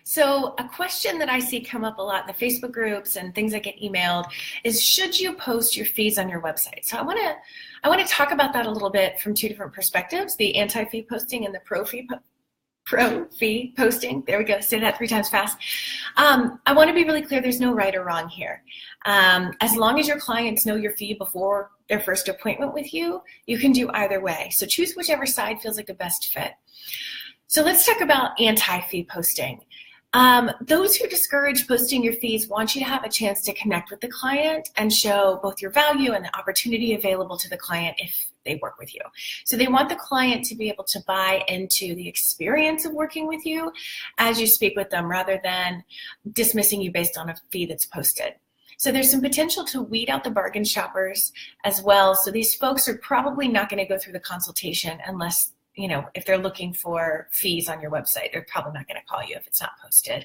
So a question that I see come up a lot in the Facebook groups and things that get emailed is, should you post your fees on your website? So I want to talk about that a little bit from two different perspectives: the anti-fee posting and the pro-fee posting. There we go. Say that 3 times fast. I want to be really clear. There's no right or wrong here. As long as your clients know your fee before their first appointment with you, you can do either way. So choose whichever side feels like the best fit. So let's talk about anti-fee posting. Those who discourage posting your fees want you to have a chance to connect with the client and show both your value and the opportunity available to the client if they work with you. So they want the client to be able to buy into the experience of working with you as you speak with them, rather than dismissing you based on a fee that's posted. So there's some potential to weed out the bargain shoppers as well. So these folks are probably not going to go through the consultation unless, if they're looking for fees on your website. They're probably not going to call you if it's not posted.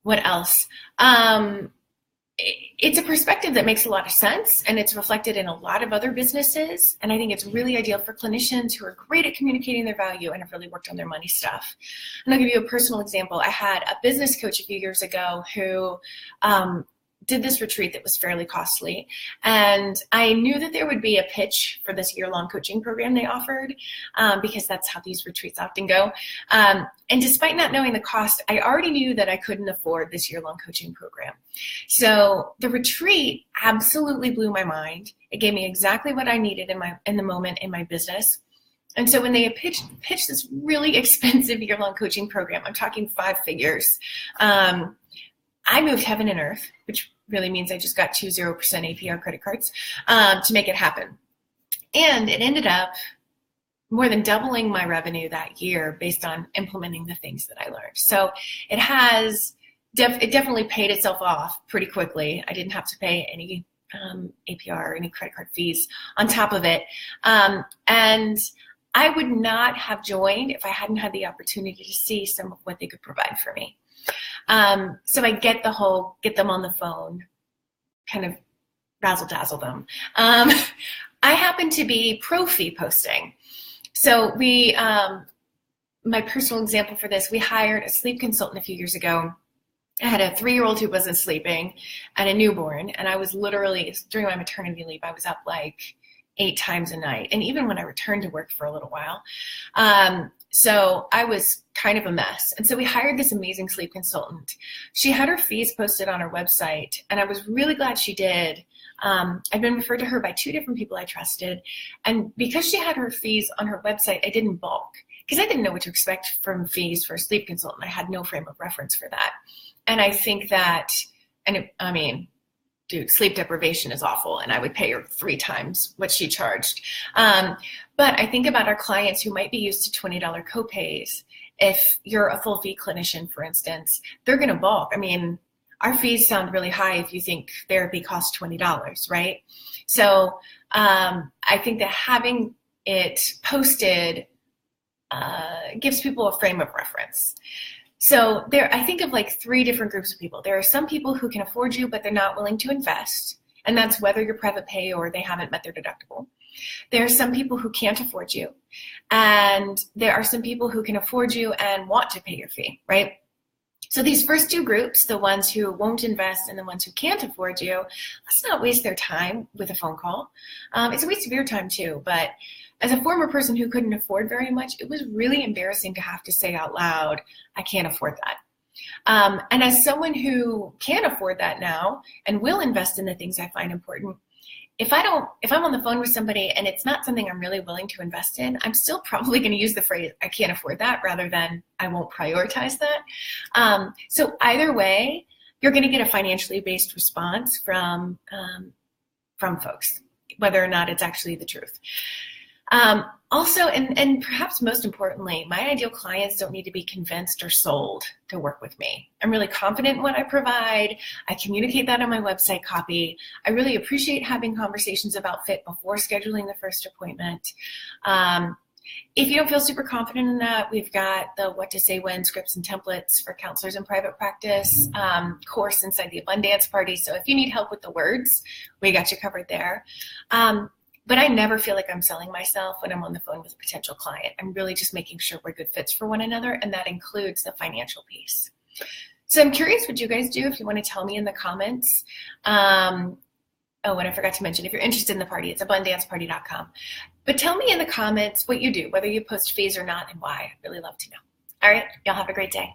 What else? It's a perspective that makes a lot of sense, and it's reflected in a lot of other businesses. And I think it's really ideal for clinicians who are great at communicating their value and have really worked on their money stuff. And I'll give you a personal example. I had a business coach a few years ago who did this retreat that was fairly costly. And I knew that there would be a pitch for this year-long coaching program they offered, because that's how these retreats often go. And despite not knowing the cost, I already knew that I couldn't afford this year-long coaching program. So the retreat absolutely blew my mind. It gave me exactly what I needed in the moment in my business. And so when they pitched this really expensive year-long coaching program, I'm talking 5 figures, I moved heaven and earth, which really means I just got 2 0% APR credit cards to make it happen. And it ended up more than doubling my revenue that year based on implementing the things that I learned. So it definitely paid itself off pretty quickly. I didn't have to pay any APR or any credit card fees on top of it. And I would not have joined if I hadn't had the opportunity to see some of what they could provide for me. So I get the whole get them on the phone, kind of razzle dazzle them. I happen to be pro-fee posting. So my personal example for this, we hired a sleep consultant a few years ago. I had a 3-year-old who wasn't sleeping and a newborn, and I was literally, during my maternity leave, I was up like 8 times a night. And even when I returned to work for a little while. So I was kind of a mess. And so we hired this amazing sleep consultant. She had her fees posted on her website, and I was really glad she did. I'd been referred to her by 2 different people I trusted. And because she had her fees on her website, I didn't balk, because I didn't know what to expect from fees for a sleep consultant. I had no frame of reference for that. And I think that, dude, sleep deprivation is awful, and I would pay her 3 times what she charged. But I think about our clients who might be used to $20 copays. If you're a full fee clinician, for instance, they're going to balk. Our fees sound really high if you think therapy costs $20, right? So I think that having it posted gives people a frame of reference. So I think of like 3 different groups of people. There are some people who can afford you, but they're not willing to invest. And that's whether you're private pay or they haven't met their deductible. There are some people who can't afford you. And there are some people who can afford you and want to pay your fee, right? So these first 2 groups, the ones who won't invest and the ones who can't afford you, let's not waste their time with a phone call. It's a waste of your time too, but as a former person who couldn't afford very much, it was really embarrassing to have to say out loud, I can't afford that. And as someone who can afford that now and will invest in the things I find important, if I'm on the phone with somebody and it's not something I'm really willing to invest in, I'm still probably going to use the phrase, I can't afford that, rather than I won't prioritize that. So either way, you're going to get a financially based response from folks, whether or not it's actually the truth. Also, and perhaps most importantly, my ideal clients don't need to be convinced or sold to work with me. I'm really confident in what I provide. I communicate that on my website copy. I really appreciate having conversations about fit before scheduling the first appointment. If you don't feel super confident in that, we've got the What to Say When scripts and templates for counselors in private practice course inside the Abundance Party. So if you need help with the words, we got you covered there. But I never feel like I'm selling myself when I'm on the phone with a potential client. I'm really just making sure we're good fits for one another, and that includes the financial piece. So I'm curious what you guys do. If you want to tell me in the comments. Oh, and I forgot to mention, if you're interested in the party, it's abundanceparty.com. But tell me in the comments what you do, whether you post fees or not, and why. I'd really love to know. All right, y'all have a great day.